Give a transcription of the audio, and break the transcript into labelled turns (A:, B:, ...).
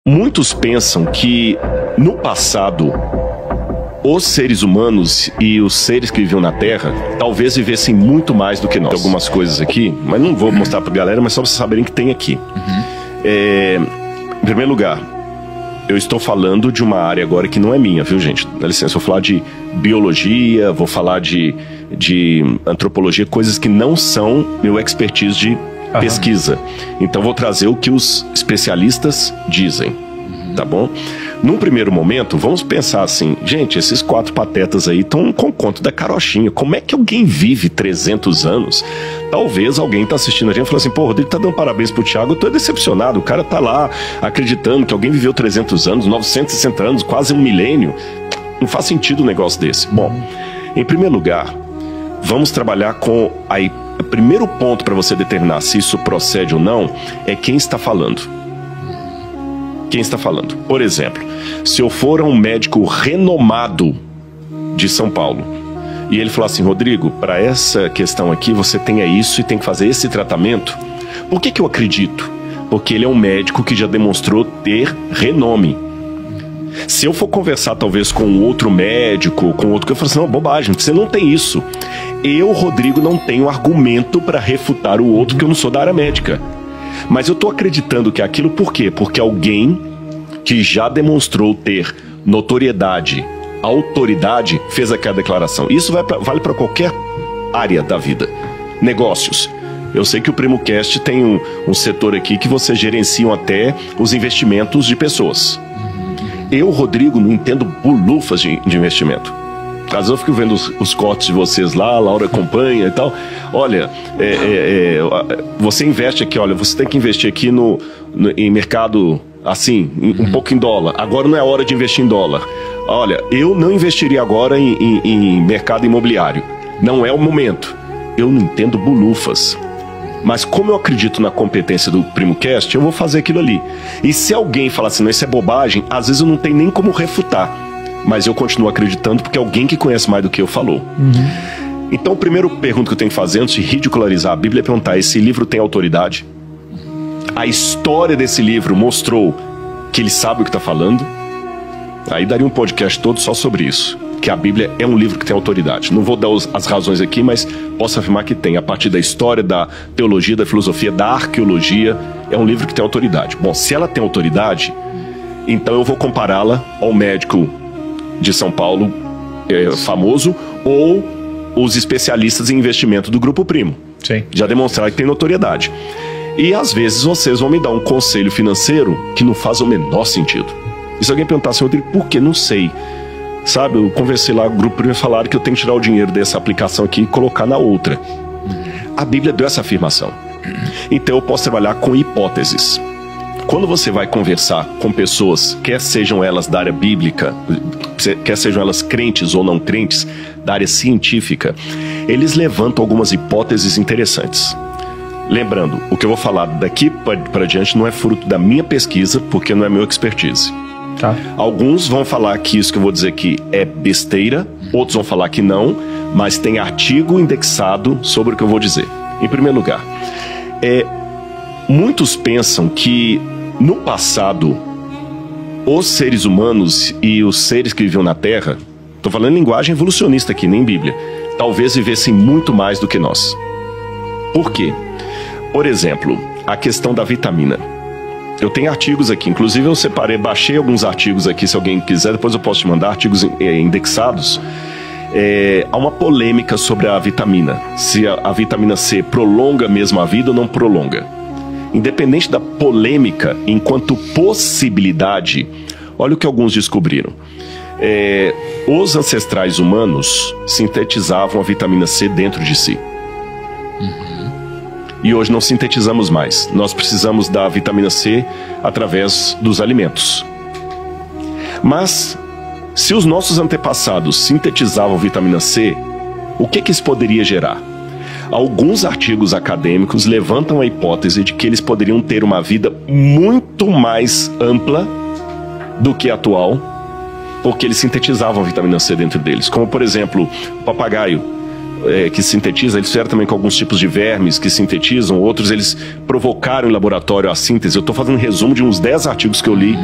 A: Muitos pensam que, no passado, os seres humanos e os seres que viviam na Terra talvez vivessem muito mais do que nós. Tem algumas coisas aqui, mas não vou mostrar pra galera, mas só pra vocês saberem que tem aqui. Em primeiro lugar, eu estou falando de uma área agora que não é minha, viu, gente? Dá licença, eu vou falar de biologia, vou falar de antropologia, coisas que não são meu expertise de pesquisa. Então vou trazer o que os especialistas dizem, tá bom? Num primeiro momento, vamos pensar assim, gente, esses 4 patetas aí estão com o conto da carochinha. Como é que alguém vive 300 anos? Talvez alguém tá assistindo a gente e falou assim, pô, Rodrigo tá dando parabéns pro Thiago, eu tô decepcionado. O cara tá lá acreditando que alguém viveu 300 anos, 960 anos, quase um milênio. Não faz sentido um negócio desse. Bom, em primeiro lugar, vamos trabalhar com o primeiro ponto para você determinar se isso procede ou não é quem está falando. Quem está falando? Por exemplo, se eu for um médico renomado de São Paulo e ele falar assim, Rodrigo, para essa questão aqui você tenha isso e tem que fazer esse tratamento, por que eu acredito? Porque ele é um médico que já demonstrou ter renome. Se eu for conversar talvez com outro médico, com outro que eu falo assim, não, bobagem, você não tem isso. Eu, Rodrigo, não tenho argumento para refutar o outro, que eu não sou da área médica. Mas eu tô acreditando que é aquilo por quê? Porque alguém que já demonstrou ter notoriedade, autoridade, fez aquela declaração. Isso vale para qualquer área da vida. Negócios. Eu sei que o PrimoCast tem um setor aqui que vocês gerenciam até os investimentos de pessoas. Eu, Rodrigo, não entendo bolufas de investimento. Às vezes eu fico vendo os cortes de vocês lá, a Laura acompanha e tal. Olha, você investe aqui, olha, você tem que investir aqui em mercado, assim, um pouco em dólar. Agora não é hora de investir em dólar. Olha, eu não investiria agora em mercado imobiliário. Não é o momento. Eu não entendo bolufas. Mas como eu acredito na competência do PrimoCast, eu vou fazer aquilo ali. E se alguém falar assim, não, isso é bobagem, às vezes eu não tenho nem como refutar. Mas eu continuo acreditando porque alguém que conhece mais do que eu falou. Então, a primeira pergunta que eu tenho que fazer antes de ridicularizar a Bíblia é perguntar, esse livro tem autoridade? A história desse livro mostrou que ele sabe o que está falando? Aí daria um podcast todo só sobre isso. Que a Bíblia é um livro que tem autoridade. Não vou dar as razões aqui, mas posso afirmar que tem. A partir da história, da teologia, da filosofia, da arqueologia, é um livro que tem autoridade. Bom, se ela tem autoridade, então eu vou compará-la ao médico de São Paulo, famoso, ou os especialistas em investimento do Grupo Primo.
B: Sim. Já
A: demonstraram que tem notoriedade. E às vezes vocês vão me dar um conselho financeiro que não faz o menor sentido. E se alguém perguntar assim, Rodrigo, por que? Não sei. Sabe, eu conversei lá com o Grupo Primo e falaram que eu tenho que tirar o dinheiro dessa aplicação aqui e colocar na outra. A Bíblia deu essa afirmação. Então eu posso trabalhar com hipóteses. Quando você vai conversar com pessoas, quer sejam elas da área bíblica, quer sejam elas crentes ou não crentes, da área científica, eles levantam algumas hipóteses interessantes. Lembrando, o que eu vou falar daqui para diante não é fruto da minha pesquisa, porque não é meu expertise.
B: Tá.
A: Alguns vão falar que isso que eu vou dizer aqui é besteira, outros vão falar que não, mas tem artigo indexado sobre o que eu vou dizer. Em primeiro lugar, muitos pensam que no passado os seres humanos e os seres que viviam na Terra, estou falando em linguagem evolucionista aqui, nem Bíblia, talvez vivessem muito mais do que nós. Por quê? Por exemplo, a questão da vitamina. Eu tenho artigos aqui, inclusive eu baixei alguns artigos aqui, se alguém quiser, depois eu posso te mandar artigos indexados. Há uma polêmica sobre a vitamina, se a vitamina C prolonga mesmo a vida ou não prolonga. Independente da polêmica, enquanto possibilidade, olha o que alguns descobriram. Os ancestrais humanos sintetizavam a vitamina C dentro de si. E hoje não sintetizamos mais. Nós precisamos da vitamina C através dos alimentos. Mas, se os nossos antepassados sintetizavam vitamina C, o que isso poderia gerar? Alguns artigos acadêmicos levantam a hipótese de que eles poderiam ter uma vida muito mais ampla do que a atual, porque eles sintetizavam a vitamina C dentro deles. Como, por exemplo, o papagaio. que sintetizam, eles fizeram também com alguns tipos de vermes que sintetizam, outros eles provocaram em laboratório a síntese. Eu estou fazendo um resumo de uns 10 artigos que eu li